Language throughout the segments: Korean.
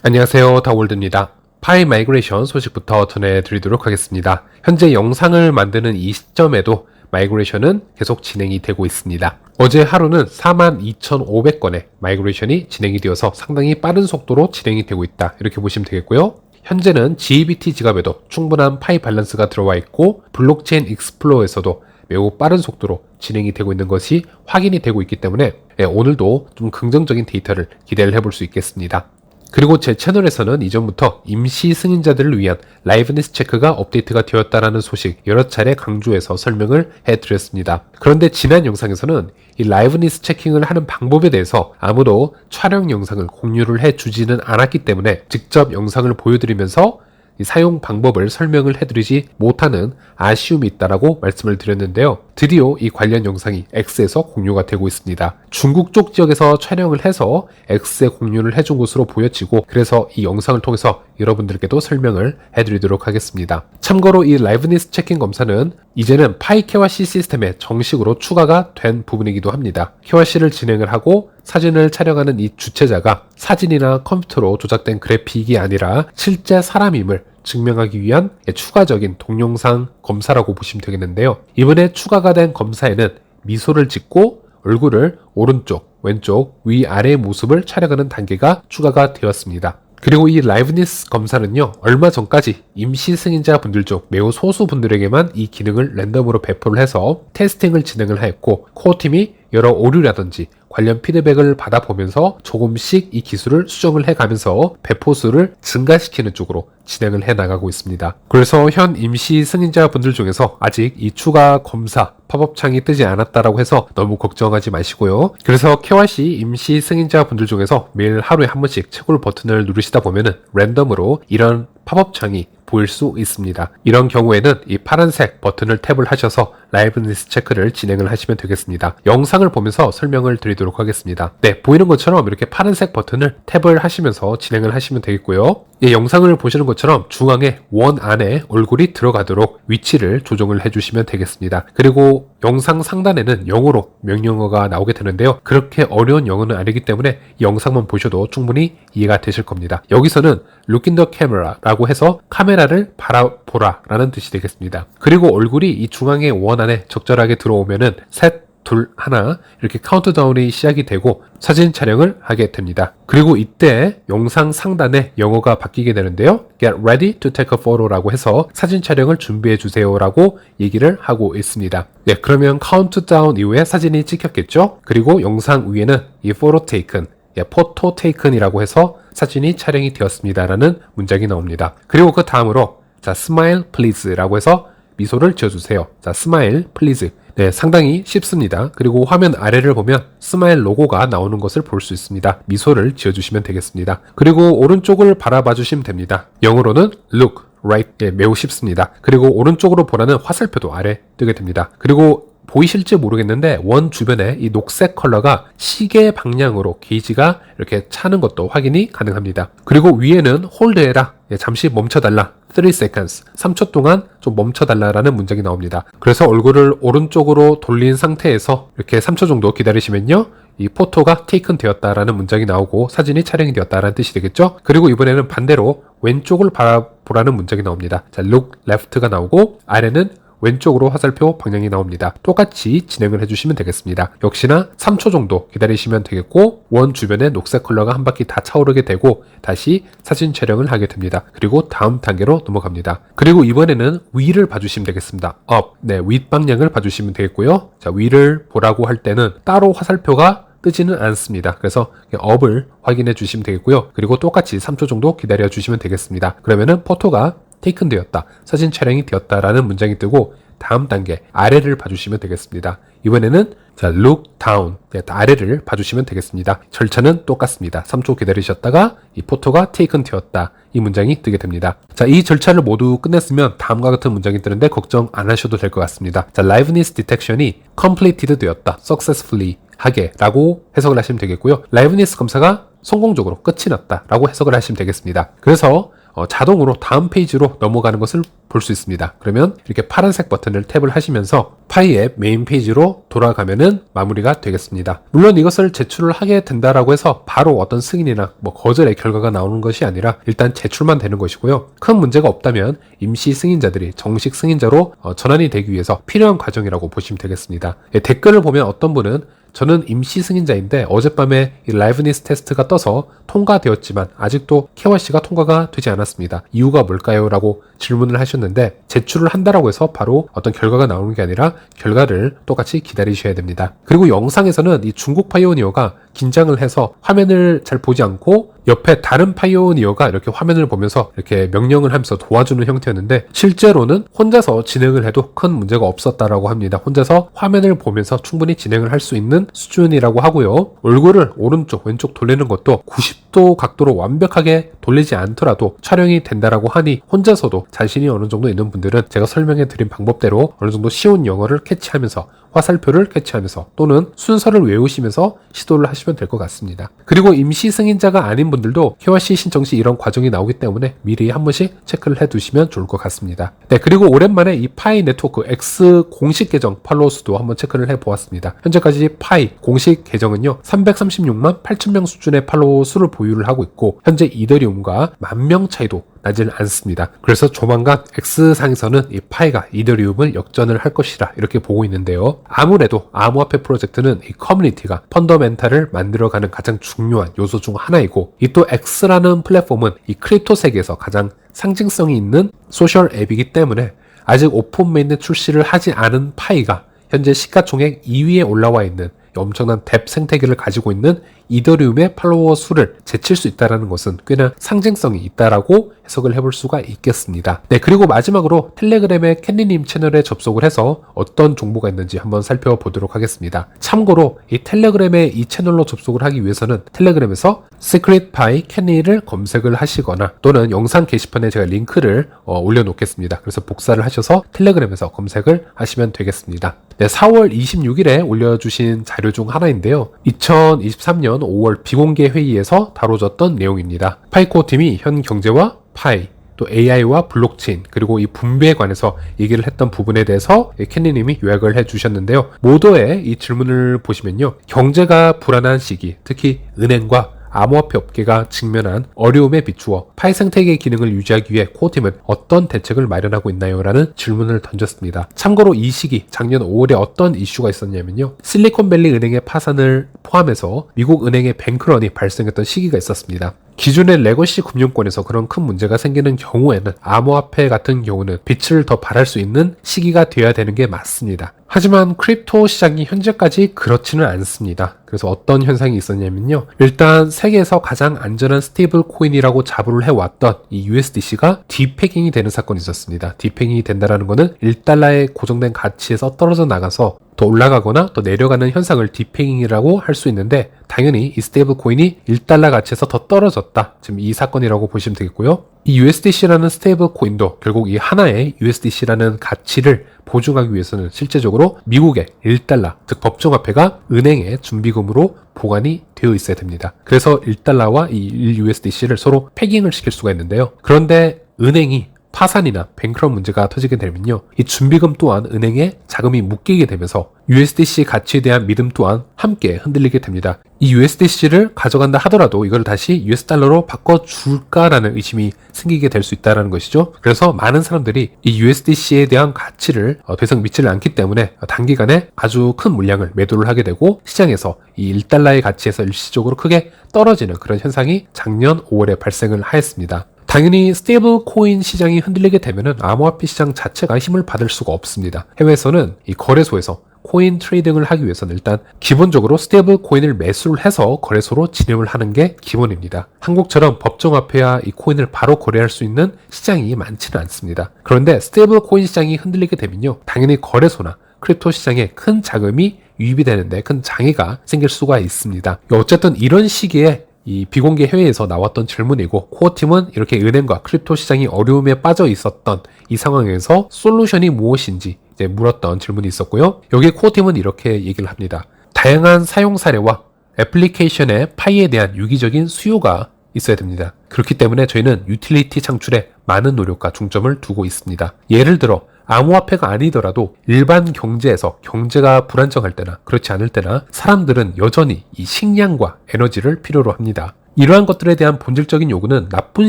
안녕하세요, 다월드입니다. 파일 마이그레이션 소식부터 전해드리도록 하겠습니다. 현재 영상을 만드는 이 시점에도 마이그레이션은 계속 진행이 되고 있습니다. 어제 하루는 42,500건의 마이그레이션이 진행이 되어서 상당히 빠른 속도로 진행이 되고 있다, 이렇게 보시면 되겠고요. 현재는 GBT 지갑에도 충분한 파일 밸런스가 들어와 있고 블록체인 익스플로어에서도 매우 빠른 속도로 진행이 되고 있는 것이 확인이 되고 있기 때문에 오늘도 좀 긍정적인 데이터를 기대를 해볼 수 있겠습니다. 그리고 제 채널에서는 이전부터 임시 승인자들을 위한 라이브니스 체크가 업데이트가 되었다는 소식 여러 차례 강조해서 설명을 해드렸습니다. 그런데 지난 영상에서는 이 라이브니스 체킹을 하는 방법에 대해서 아무도 촬영 영상을 공유를 해주지는 않았기 때문에 직접 영상을 보여드리면서 이 사용 방법을 설명을 해드리지 못하는 아쉬움이 있다라고 말씀을 드렸는데요. 드디어 이 관련 영상이 X에서 공유가 되고 있습니다. 중국 쪽 지역에서 촬영을 해서 X에 공유를 해준 것으로 보여지고, 그래서 이 영상을 통해서 여러분들께도 설명을 해드리도록 하겠습니다. 참고로 이 라이브니스 체킹 검사는 이제는 파이 KYC 시스템에 정식으로 추가가 된 부분이기도 합니다. KYC를 진행을 하고 사진을 촬영하는 이 주체자가 사진이나 컴퓨터로 조작된 그래픽이 아니라 실제 사람임을 증명하기 위한 추가적인 동영상 검사라고 보시면 되겠는데요. 이번에 추가가 된 검사에는 미소를 짓고 얼굴을 오른쪽, 왼쪽, 위아래의 모습을 촬영하는 단계가 추가가 되었습니다. 그리고 이 라이브니스 검사는요, 얼마 전까지 임시 승인자 분들 중 매우 소수 분들에게만 이 기능을 랜덤으로 배포를 해서 테스팅을 진행을 하였고, 코어팀이 여러 오류라든지 관련 피드백을 받아보면서 조금씩 이 기술을 수정을 해가면서 배포수를 증가시키는 쪽으로 진행을 해나가고 있습니다. 그래서 현 임시 승인자 분들 중에서 아직 이 추가 검사 팝업 창이 뜨지 않았다라고 해서 너무 걱정하지 마시고요. 그래서 KYC 임시 승인자 분들 중에서 매일 하루에 한 번씩 채굴 버튼을 누르시다 보면은 랜덤으로 이런 팝업 창이 보일 수 있습니다. 이런 경우에는 이 파란색 버튼을 탭을 하셔서 라이브니스 체크를 진행을 하시면 되겠습니다. 영상을 보면서 설명을 드리도록 하겠습니다. 네, 보이는 것처럼 이렇게 파란색 버튼을 탭을 하시면서 진행을 하시면 되겠고요. 영상을 보시는 것처럼 중앙에 원 안에 얼굴이 들어가도록 위치를 조정을 해주시면 되겠습니다. 그리고 영상 상단에는 영어로 명령어가 나오게 되는데요. 그렇게 어려운 영어는 아니기 때문에 이 영상만 보셔도 충분히 이해가 되실 겁니다. 여기서는 Look in the camera 라고 해서 카메라를 바라보라 라는 뜻이 되겠습니다. 그리고 얼굴이 이 중앙의 원 안에 적절하게 들어오면은 셋, 둘, 하나 이렇게 카운트다운이 시작이 되고 사진 촬영을 하게 됩니다. 그리고 이때 영상 상단에 영어가 바뀌게 되는데요. Get ready to take a photo 라고 해서 사진 촬영을 준비해 주세요 라고 얘기를 하고 있습니다. 네, 그러면 카운트다운 이후에 사진이 찍혔겠죠? 그리고 영상 위에는 이 photo taken, 포토 테이큰이라고 해서 사진이 촬영이 되었습니다 라는 문장이 나옵니다. 그리고 그 다음으로 자, smile please 라고 해서 미소를 지어주세요. 자, smile please. 네, 상당히 쉽습니다. 그리고 화면 아래를 보면 스마일 로고가 나오는 것을 볼 수 있습니다. 미소를 지어주시면 되겠습니다. 그리고 오른쪽을 바라봐 주시면 됩니다. 영어로는 look, right. 네, 매우 쉽습니다. 그리고 오른쪽으로 보라는 화살표도 아래 뜨게 됩니다. 그리고 보이실지 모르겠는데 원 주변에 이 녹색 컬러가 시계 방향으로 게이지가 이렇게 차는 것도 확인이 가능합니다. 그리고 위에는 홀드해라, 잠시 멈춰달라, 3 seconds, 3초 동안 좀 멈춰달라라는 문장이 나옵니다. 그래서 얼굴을 오른쪽으로 돌린 상태에서 이렇게 3초 정도 기다리시면요, 이 포토가 테이큰 되었다라는 문장이 나오고 사진이 촬영이 되었다라는 뜻이 되겠죠. 그리고 이번에는 반대로 왼쪽을 바라보라는 문장이 나옵니다. 자, look left가 나오고 아래는 왼쪽으로 화살표 방향이 나옵니다. 똑같이 진행을 해주시면 되겠습니다. 역시나 3초 정도 기다리시면 되겠고 원 주변에 녹색 컬러가 한 바퀴 다 차오르게 되고 다시 사진 촬영을 하게 됩니다. 그리고 다음 단계로 넘어갑니다. 그리고 이번에는 위를 봐주시면 되겠습니다. up, 네, 윗방향을 봐주시면 되겠고요. 자, 위를 보라고 할 때는 따로 화살표가 뜨지는 않습니다. 그래서 up을 확인해 주시면 되겠고요. 그리고 똑같이 3초 정도 기다려 주시면 되겠습니다. 그러면은 포토가 테이큰 되었다, 사진 촬영이 되었다라는 문장이 뜨고 다음 단계 아래를 봐주시면 되겠습니다. 이번에는 자, look down, 네, 아래를 봐주시면 되겠습니다. 절차는 똑같습니다. 3초 기다리셨다가 이 포토가 테이큰 되었다, 이 문장이 뜨게 됩니다. 자, 이 절차를 모두 끝냈으면 다음과 같은 문장이 뜨는데 걱정 안 하셔도 될 것 같습니다. 자, liveness detection이 completed 되었다, successfully 하게 라고 해석을 하시면 되겠고요. liveness 검사가 성공적으로 끝이 났다 라고 해석을 하시면 되겠습니다. 그래서 자동으로 다음 페이지로 넘어가는 것을 볼 수 있습니다. 그러면 이렇게 파란색 버튼을 탭을 하시면서 파이 앱 메인 페이지로 돌아가면은 마무리가 되겠습니다. 물론 이것을 제출을 하게 된다라고 해서 바로 어떤 승인이나 거절의 결과가 나오는 것이 아니라 일단 제출만 되는 것이고요. 큰 문제가 없다면 임시 승인자들이 정식 승인자로 전환이 되기 위해서 필요한 과정이라고 보시면 되겠습니다. 댓글을 보면 어떤 분은 저는 임시 승인자인데 어젯밤에 이 라이브니스 테스트가 떠서 통과되었지만 아직도 KYC가 통과가 되지 않았습니다. 이유가 뭘까요? 라고 질문을 하셨는데 제출을 한다라고 해서 바로 어떤 결과가 나오는 게 아니라 결과를 똑같이 기다리셔야 됩니다. 그리고 영상에서는 이 중국 파이오니어가 긴장을 해서 화면을 잘 보지 않고 옆에 다른 파이오니어가 이렇게 화면을 보면서 이렇게 명령을 하면서 도와주는 형태였는데 실제로는 혼자서 진행을 해도 큰 문제가 없었다라고 합니다. 혼자서 화면을 보면서 충분히 진행을 할 수 있는 수준이라고 하고요. 얼굴을 오른쪽 왼쪽 돌리는 것도 90도 각도로 완벽하게 돌리지 않더라도 촬영이 된다라고 하니 혼자서도 자신이 어느 정도 있는 분들은 제가 설명해 드린 방법대로 어느 정도 쉬운 영어를 캐치하면서 화살표를 캐치하면서 또는 순서를 외우시면서 시도를 하시면 될 것 같습니다. 그리고 임시 승인자가 아닌 분들도 KYC 신청 시 이런 과정이 나오기 때문에 미리 한 번씩 체크를 해 두시면 좋을 것 같습니다. 네, 그리고 오랜만에 이 파이 네트워크 X 공식 계정 팔로워 수도 한번 체크를 해 보았습니다. 현재까지 파이 공식 계정은요 336만 8천명 수준의 팔로워 수를 보유를 하고 있고 현재 이더리움과 10,000명 차이도 나지는 않습니다. 그래서 조만간 X상에서는 이 파이가 이더리움을 역전을 할 것이라 이렇게 보고 있는데요. 아무래도 암호화폐 프로젝트는 이 커뮤니티가 펀더멘탈을 만들어가는 가장 중요한 요소 중 하나이고 이 또 X라는 플랫폼은 이 크립토 세계에서 가장 상징성이 있는 소셜 앱이기 때문에 아직 오픈 메인넷 출시를 하지 않은 파이가 현재 시가총액 2위에 올라와 있는 엄청난 뎁 생태계를 가지고 있는 이더리움의 팔로워 수를 제칠 수 있다는 것은 꽤나 상징성이 있다라고 해석을 해볼 수가 있겠습니다. 네, 그리고 마지막으로 텔레그램의 캔디님 채널에 접속을 해서 어떤 정보가 있는지 한번 살펴보도록 하겠습니다. 참고로 이 텔레그램의 이 채널로 접속을 하기 위해서는 텔레그램에서 Secret Pi Kenny를 검색을 하시거나 또는 영상 게시판에 제가 링크를 올려놓겠습니다. 그래서 복사를 하셔서 텔레그램에서 검색을 하시면 되겠습니다. 네, 4월 26일에 올려주신 자료 중 하나인데요. 2023년 5월 비공개 회의에서 다뤄졌던 내용입니다. 파이코어 팀이 현 경제와 파이, 또 AI와 블록체인, 그리고 이 분배에 관해서 얘기를 했던 부분에 대해서 캔디님이 요약을 해주셨는데요. 모두의 이 질문을 보시면요. 경제가 불안한 시기, 특히 은행과 암호화폐 업계가 직면한 어려움에 비추어 파이 생태계의 기능을 유지하기 위해 코어팀은 어떤 대책을 마련하고 있나요? 라는 질문을 던졌습니다. 참고로 이 시기 작년 5월에 어떤 이슈가 있었냐면요. 실리콘밸리 은행의 파산을 포함해서 미국 은행의 뱅크런이 발생했던 시기가 있었습니다. 기존의 레거시 금융권에서 그런 큰 문제가 생기는 경우에는 암호화폐 같은 경우는 빛을 더 발할 수 있는 시기가 되어야 되는 게 맞습니다. 하지만 크립토 시장이 현재까지 그렇지는 않습니다. 그래서 어떤 현상이 있었냐면요. 일단 세계에서 가장 안전한 스테이블 코인이라고 자부를 해왔던 이 USDC가 디패깅이 되는 사건이 있었습니다. 디패깅이 된다는 것은 1달러의 고정된 가치에서 떨어져 나가서 더 올라가거나 더 내려가는 현상을 디패깅이라고 할 수 있는데 당연히 이 스테이블 코인이 1달러 가치에서 더 떨어졌다. 지금 이 사건이라고 보시면 되겠고요. 이 USDC라는 스테이블 코인도 결국 이 하나의 USDC라는 가치를 보증하기 위해서는 실제적으로 미국의 1달러, 즉 법정화폐가 은행의 준비금으로 보관이 되어 있어야 됩니다. 그래서 1달러와 이 1USDC를 서로 패깅을 시킬 수가 있는데요. 그런데 은행이 파산이나 뱅크런 문제가 터지게 되면요. 이 준비금 또한 은행에 자금이 묶이게 되면서 USDC 가치에 대한 믿음 또한 함께 흔들리게 됩니다. 이 USDC를 가져간다 하더라도 이걸 다시 US 달러로 바꿔줄까라는 의심이 생기게 될 수 있다는 것이죠. 그래서 많은 사람들이 이 USDC에 대한 가치를 더 이상 믿지를 않기 때문에 단기간에 아주 큰 물량을 매도를 하게 되고 시장에서 이 1달러의 가치에서 일시적으로 크게 떨어지는 그런 현상이 작년 5월에 발생을 하였습니다. 당연히 스테이블 코인 시장이 흔들리게 되면은 암호화폐 시장 자체가 힘을 받을 수가 없습니다. 해외에서는 이 거래소에서 코인 트레이딩을 하기 위해서는 일단 기본적으로 스테이블 코인을 매수를 해서 거래소로 진행을 하는 게 기본입니다. 한국처럼 법정화폐와 이 코인을 바로 거래할 수 있는 시장이 많지는 않습니다. 그런데 스테이블 코인 시장이 흔들리게 되면요. 당연히 거래소나 크립토 시장에 큰 자금이 유입이 되는데 큰 장애가 생길 수가 있습니다. 어쨌든 이런 시기에 이 비공개 회의에서 나왔던 질문이고 코어팀은 이렇게 은행과 크립토 시장이 어려움에 빠져 있었던 이 상황에서 솔루션이 무엇인지 이제 물었던 질문이 있었고요. 여기에 코어팀은 이렇게 얘기를 합니다. 다양한 사용 사례와 애플리케이션의 파이에 대한 유기적인 수요가 있어야 됩니다. 그렇기 때문에 저희는 유틸리티 창출에 많은 노력과 중점을 두고 있습니다. 예를 들어 암호화폐가 아니더라도 일반 경제에서 경제가 불안정할 때나 그렇지 않을 때나 사람들은 여전히 이 식량과 에너지를 필요로 합니다. 이러한 것들에 대한 본질적인 요구는 나쁜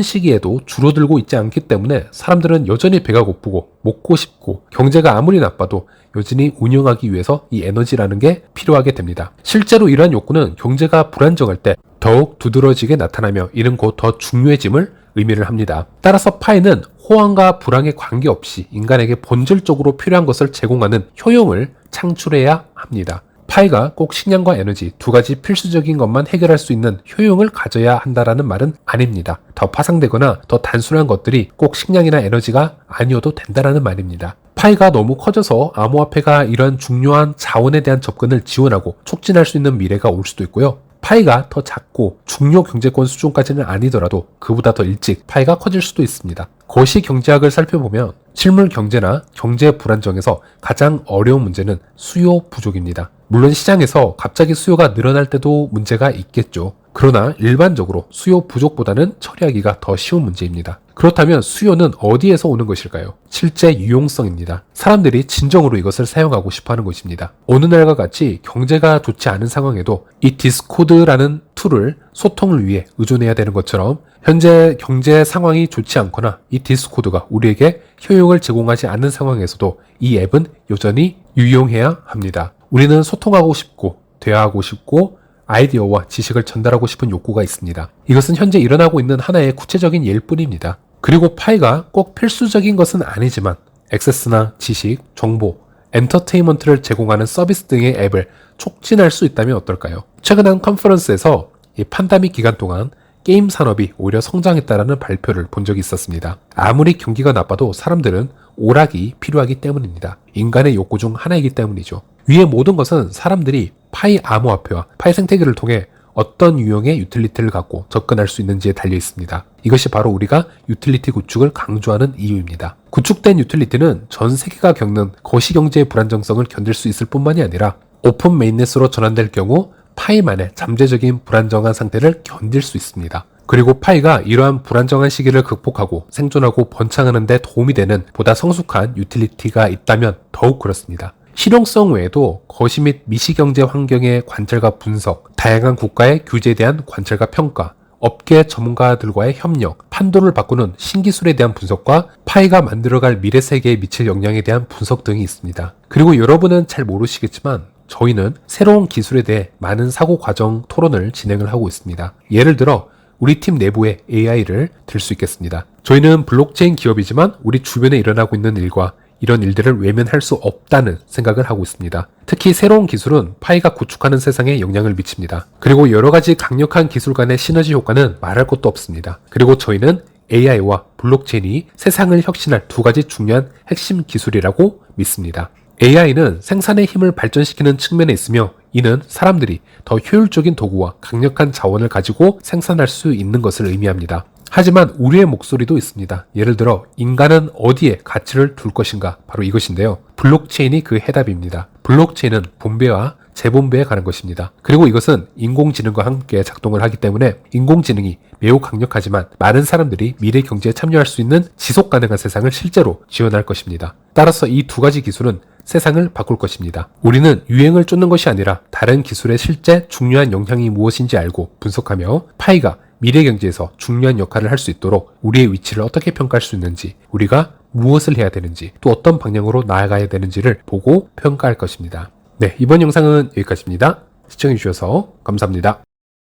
시기에도 줄어들고 있지 않기 때문에 사람들은 여전히 배가 고프고 먹고 싶고 경제가 아무리 나빠도 여전히 운영하기 위해서 이 에너지라는 게 필요하게 됩니다. 실제로 이러한 욕구는 경제가 불안정할 때 더욱 두드러지게 나타나며 이는 곧 더 중요해짐을 의미를 합니다. 따라서 파이는 호황과 불황에 관계없이 인간에게 본질적으로 필요한 것을 제공하는 효용을 창출해야 합니다. 파이가 꼭 식량과 에너지 두 가지 필수적인 것만 해결할 수 있는 효용을 가져야 한다라는 말은 아닙니다. 더 파상되거나 더 단순한 것들이 꼭 식량이나 에너지가 아니어도 된다라는 말입니다. 파이가 너무 커져서 암호화폐가 이런 중요한 자원에 대한 접근을 지원하고 촉진할 수 있는 미래가 올 수도 있고요. 파이가 더 작고 중요 경제권 수준까지는 아니더라도 그보다 더 일찍 파이가 커질 수도 있습니다. 거시 경제학을 살펴보면 실물 경제나 경제 불안정에서 가장 어려운 문제는 수요 부족입니다. 물론 시장에서 갑자기 수요가 늘어날 때도 문제가 있겠죠. 그러나 일반적으로 수요 부족보다는 처리하기가 더 쉬운 문제입니다. 그렇다면 수요는 어디에서 오는 것일까요? 실제 유용성입니다. 사람들이 진정으로 이것을 사용하고 싶어하는 것입니다. 어느 날과 같이 경제가 좋지 않은 상황에도 이 디스코드라는 툴을 소통을 위해 의존해야 되는 것처럼 현재 경제 상황이 좋지 않거나 이 디스코드가 우리에게 효용을 제공하지 않는 상황에서도 이 앱은 여전히 유용해야 합니다. 우리는 소통하고 싶고 대화하고 싶고 아이디어와 지식을 전달하고 싶은 욕구가 있습니다. 이것은 현재 일어나고 있는 하나의 구체적인 예일 뿐입니다. 그리고 파이가 꼭 필수적인 것은 아니지만 액세스나 지식, 정보, 엔터테인먼트를 제공하는 서비스 등의 앱을 촉진할 수 있다면 어떨까요? 최근 한 컨퍼런스에서 이 팬데믹 기간 동안 게임 산업이 오히려 성장했다라는 발표를 본 적이 있었습니다. 아무리 경기가 나빠도 사람들은 오락이 필요하기 때문입니다. 인간의 욕구 중 하나이기 때문이죠. 위의 모든 것은 사람들이 파이 암호화폐와 파이 생태계를 통해 어떤 유형의 유틸리티를 갖고 접근할 수 있는지에 달려 있습니다. 이것이 바로 우리가 유틸리티 구축을 강조하는 이유입니다. 구축된 유틸리티는 전 세계가 겪는 거시경제의 불안정성을 견딜 수 있을 뿐만이 아니라 오픈 메인넷으로 전환될 경우 파이만의 잠재적인 불안정한 상태를 견딜 수 있습니다. 그리고 파이가 이러한 불안정한 시기를 극복하고 생존하고 번창하는 데 도움이 되는 보다 성숙한 유틸리티가 있다면 더욱 그렇습니다. 실용성 외에도 거시 및 미시경제 환경의 관찰과 분석, 다양한 국가의 규제에 대한 관찰과 평가, 업계 전문가들과의 협력, 판도를 바꾸는 신기술에 대한 분석과 파이가 만들어갈 미래 세계에 미칠 영향에 대한 분석 등이 있습니다. 그리고 여러분은 잘 모르시겠지만 저희는 새로운 기술에 대해 많은 사고 과정 토론을 진행을 하고 있습니다. 예를 들어 우리 팀 내부의 AI를 들 수 있겠습니다. 저희는 블록체인 기업이지만 우리 주변에 일어나고 있는 일과 이런 일들을 외면할 수 없다는 생각을 하고 있습니다. 특히 새로운 기술은 파이가 구축하는 세상에 영향을 미칩니다. 그리고 여러 가지 강력한 기술 간의 시너지 효과는 말할 것도 없습니다. 그리고 저희는 AI와 블록체인이 세상을 혁신할 두 가지 중요한 핵심 기술이라고 믿습니다. AI는 생산의 힘을 발전시키는 측면에 있으며 이는 사람들이 더 효율적인 도구와 강력한 자원을 가지고 생산할 수 있는 것을 의미합니다. 하지만 우리의 목소리도 있습니다. 예를 들어 인간은 어디에 가치를 둘 것인가? 바로 이것인데요. 블록체인이 그 해답입니다. 블록체인은 분배와 재분배에 가는 것입니다. 그리고 이것은 인공지능과 함께 작동을 하기 때문에 인공지능이 매우 강력하지만 많은 사람들이 미래 경제에 참여할 수 있는 지속 가능한 세상을 실제로 지원할 것입니다. 따라서 이 두 가지 기술은 세상을 바꿀 것입니다. 우리는 유행을 쫓는 것이 아니라 다른 기술의 실제 중요한 영향이 무엇인지 알고 분석하며 파이가 미래 경제에서 중요한 역할을 할 수 있도록 우리의 위치를 어떻게 평가할 수 있는지, 우리가 무엇을 해야 되는지, 또 어떤 방향으로 나아가야 되는지를 보고 평가할 것입니다. 네, 이번 영상은 여기까지입니다. 시청해주셔서 감사합니다.